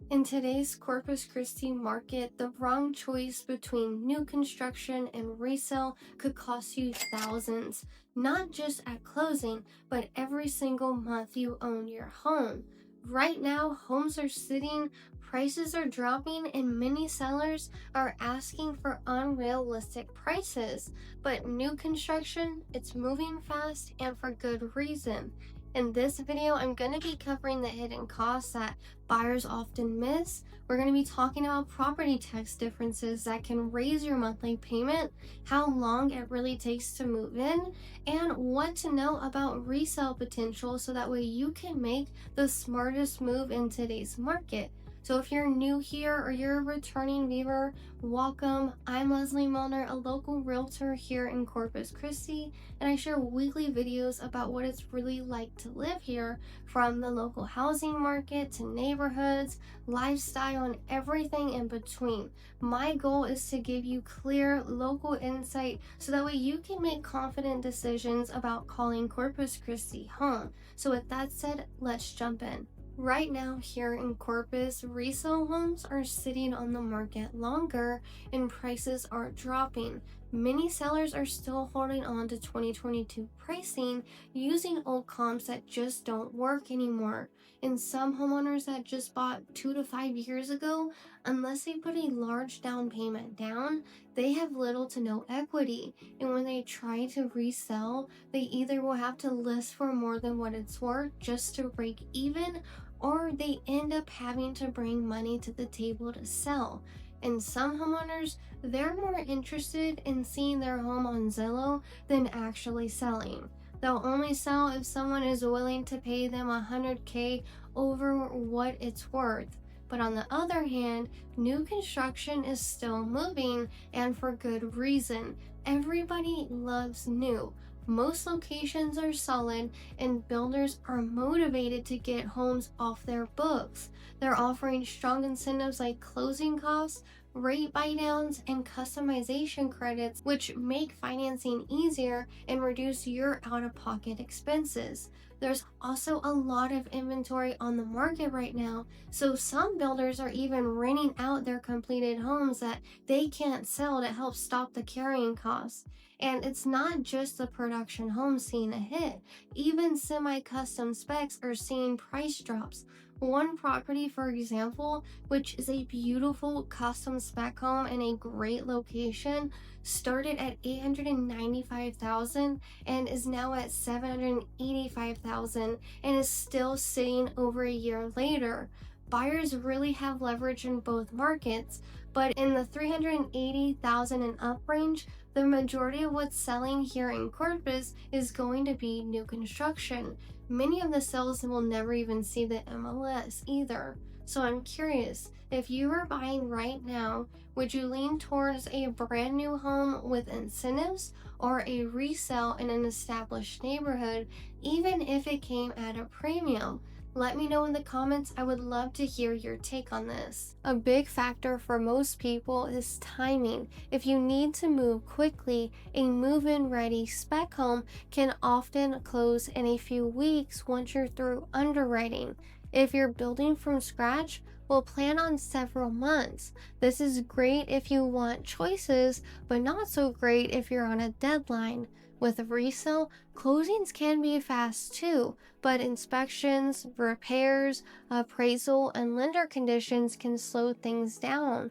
In today's Corpus Christi market, the wrong choice between new construction and resale could cost you thousands, not just at closing, but every single month you own your home. Right now, homes are sitting, prices are dropping, and many sellers are asking for unrealistic prices. But new construction, it's moving fast and for good reason. In this video, I'm going to be covering the hidden costs that buyers often miss. We're going to be talking about property tax differences that can raise your monthly payment, how long it really takes to move in, and what to know about resale potential so that way you can make the smartest move in today's market. So if you're new here or you're a returning viewer, welcome. I'm Lezli Milner, a local realtor here in Corpus Christi, and I share weekly videos about what it's really like to live here, from the local housing market to neighborhoods, lifestyle, and everything in between. My goal is to give you clear local insight so that way you can make confident decisions about calling Corpus Christi home. So with that said, let's jump in. Right now here in Corpus, resale homes are sitting on the market longer and prices are dropping. Many sellers are still holding on to 2022 pricing using old comps that just don't work anymore. And some homeowners that just bought 2 to 5 years ago, unless they put a large down payment down, they have little to no equity. And when they try to resell, they either will have to list for more than what it's worth just to break even, or they end up having to bring money to the table to sell. And some homeowners, they're more interested in seeing their home on Zillow than actually selling. They'll only sell if someone is willing to pay them $100K over what it's worth. But on the other hand, new construction is still moving, and for good reason. Everybody loves new. Most locations are solid, and builders are motivated to get homes off their books. They're offering strong incentives like closing costs, rate buydowns, and customization credits, which make financing easier and reduce your out-of-pocket expenses. There's also a lot of inventory on the market right now, so some builders are even renting out their completed homes that they can't sell to help stop the carrying costs. And it's not just the production homes seeing a hit. Even semi-custom specs are seeing price drops. One property, for example, which is a beautiful custom spec home in a great location, started at $895,000 and is now at $785,000 and is still sitting over a year later. Buyers really have leverage in both markets, but in the $380,000 and up range, the majority of what's selling here in Corpus is going to be new construction. Many of the sales will never even see the MLS either. So I'm curious, if you were buying right now, would you lean towards a brand new home with incentives or a resale in an established neighborhood, even if it came at a premium? Let me know in the comments. I would love to hear your take on this. A big factor for most people is timing. If you need to move quickly, a move-in ready spec home can often close in a few weeks once you're through underwriting. If you're building from scratch, we'll plan on several months. This is great if you want choices, but not so great if you're on a deadline. With resale, closings can be fast too, but inspections, repairs, appraisal, and lender conditions can slow things down.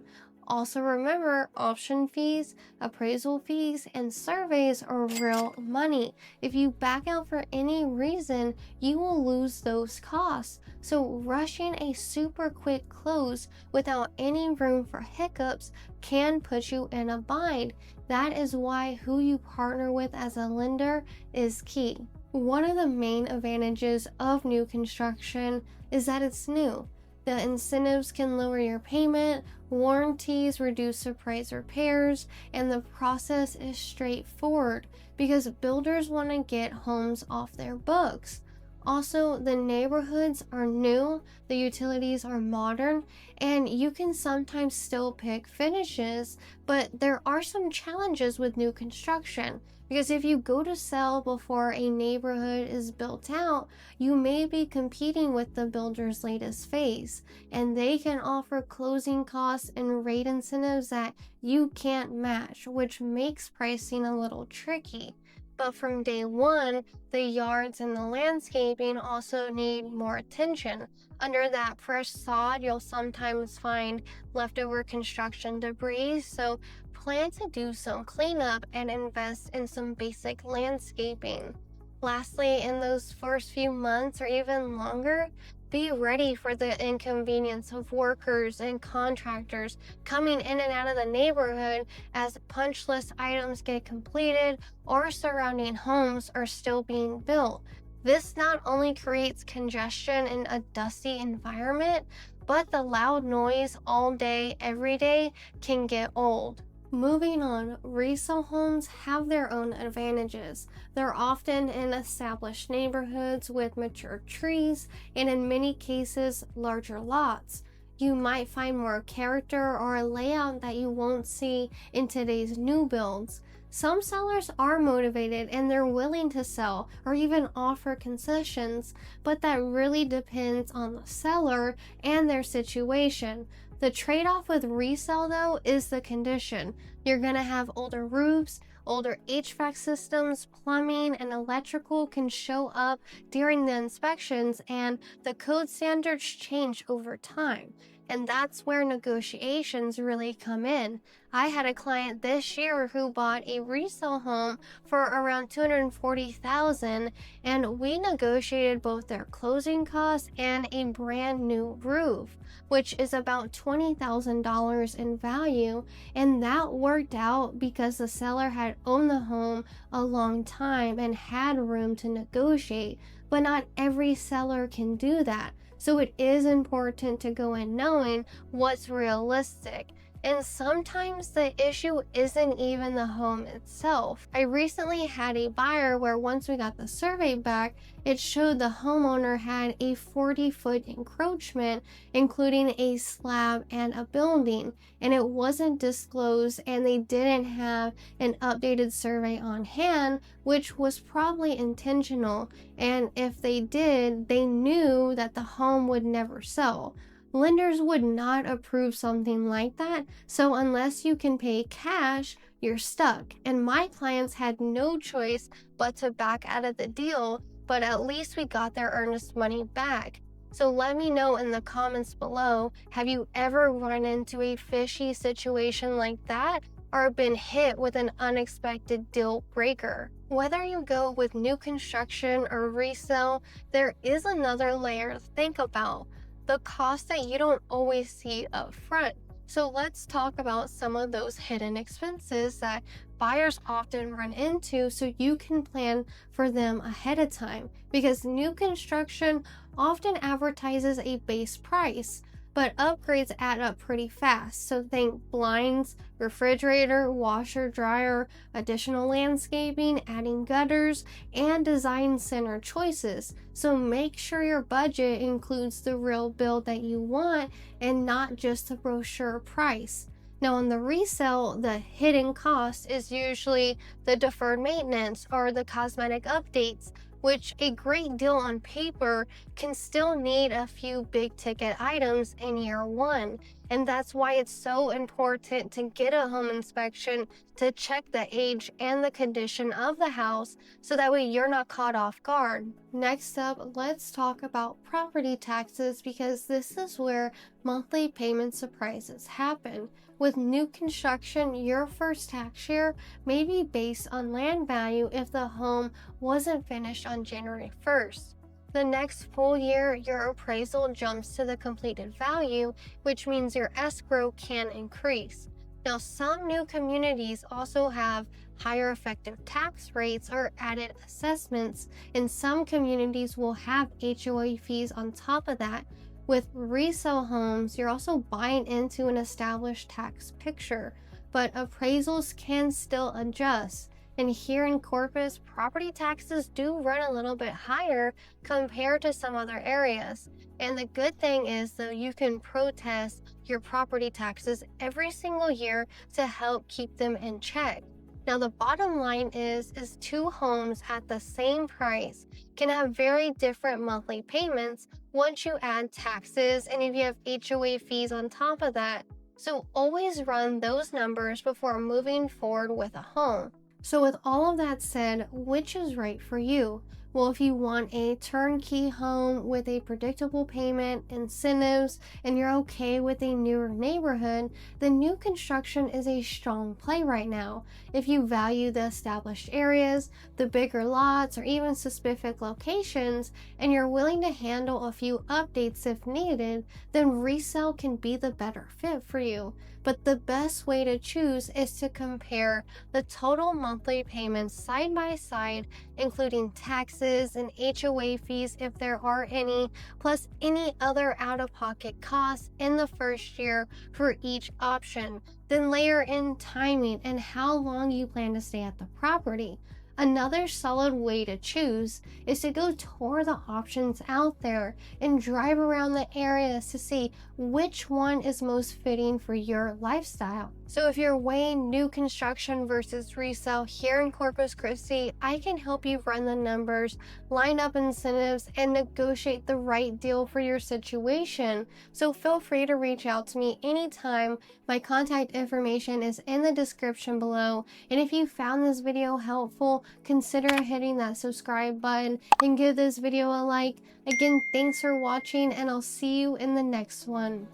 Also remember, option fees, appraisal fees, and surveys are real money. If you back out for any reason, you will lose those costs. So rushing a super quick close without any room for hiccups can put you in a bind. That is why who you partner with as a lender is key. One of the main advantages of new construction is that it's new. The incentives can lower your payment, warranties reduce surprise repairs, and the process is straightforward because builders want to get homes off their books. Also, the neighborhoods are new, the utilities are modern, and you can sometimes still pick finishes, but there are some challenges with new construction. Because if you go to sell before a neighborhood is built out, you may be competing with the builder's latest phase, and they can offer closing costs and rate incentives that you can't match, which makes pricing a little tricky. But from day one, the yards and the landscaping also need more attention. Under that fresh sod, you'll sometimes find leftover construction debris, so plan to do some cleanup and invest in some basic landscaping. Lastly, in those first few months or even longer, be ready for the inconvenience of workers and contractors coming in and out of the neighborhood as punch list items get completed or surrounding homes are still being built. This not only creates congestion in a dusty environment, but the loud noise all day, every day can get old. Moving on, resale homes have their own advantages. They're often in established neighborhoods with mature trees and in many cases larger lots. You might find more character or a layout that you won't see in today's new builds. Some sellers are motivated and they're willing to sell or even offer concessions, but that really depends on the seller and their situation. The trade-off with resale, though, is the condition. You're going to have older roofs, older HVAC systems, plumbing, and electrical can show up during the inspections, and the code standards change over time. And that's where negotiations really come in. I had a client this year who bought a resale home for around $240,000, and we negotiated both their closing costs and a brand new roof, which is about $20,000 in value, and that worked out because the seller had owned the home a long time and had room to negotiate. But not every seller can do that. So it is important to go in knowing what's realistic. And sometimes the issue isn't even the home itself. I recently had a buyer where once we got the survey back, it showed the homeowner had a 40-foot encroachment, including a slab and a building, and it wasn't disclosed, and they didn't have an updated survey on hand, which was probably intentional. And if they did, they knew that the home would never sell. Lenders would not approve something like that, so unless you can pay cash, you're stuck. And my clients had no choice but to back out of the deal, but at least we got their earnest money back. So let me know in the comments below, have you ever run into a fishy situation like that or been hit with an unexpected deal breaker? Whether you go with new construction or resale, there is another layer to think about. The cost that you don't always see up front. So let's talk about some of those hidden expenses that buyers often run into so you can plan for them ahead of time. Because new construction often advertises a base price, but upgrades add up pretty fast. So think blinds, refrigerator, washer, dryer, additional landscaping, adding gutters, and design center choices. So make sure your budget includes the real build that you want and not just the brochure price. Now on the resale, the hidden cost is usually the deferred maintenance or the cosmetic updates, which a great deal on paper can still need a few big ticket items in year one. And that's why it's so important to get a home inspection to check the age and the condition of the house so that way you're not caught off guard. Next up, let's talk about property taxes because this is where monthly payment surprises happen. With new construction, your first tax year may be based on land value if the home wasn't finished on January 1st. The next full year, your appraisal jumps to the completed value, which means your escrow can increase. Now, some new communities also have higher effective tax rates or added assessments, and some communities will have HOA fees on top of that. With resale homes, you're also buying into an established tax picture, but appraisals can still adjust. And here in Corpus, property taxes do run a little bit higher compared to some other areas. And the good thing is, though, you can protest your property taxes every single year to help keep them in check. Now, the bottom line is two homes at the same price can have very different monthly payments once you add taxes and if you have HOA fees on top of that. So always run those numbers before moving forward with a home. So with all of that said, which is right for you? Well, if you want a turnkey home with a predictable payment, incentives, and you're okay with a newer neighborhood, then new construction is a strong play right now. If you value the established areas, the bigger lots, or even specific locations, and you're willing to handle a few updates if needed, then resale can be the better fit for you. But the best way to choose is to compare the total monthly payments side by side, including taxes and HOA fees if there are any, plus any other out-of-pocket costs in the first year for each option. Then layer in timing and how long you plan to stay at the property. Another solid way to choose is to go tour the options out there and drive around the areas to see which one is most fitting for your lifestyle. So if you're weighing new construction versus resale here in Corpus Christi, I can help you run the numbers, line up incentives, and negotiate the right deal for your situation. So feel free to reach out to me anytime. My contact information is in the description below. And if you found this video helpful, consider hitting that subscribe button and give this video a like. Again, thanks for watching, and I'll see you in the next one.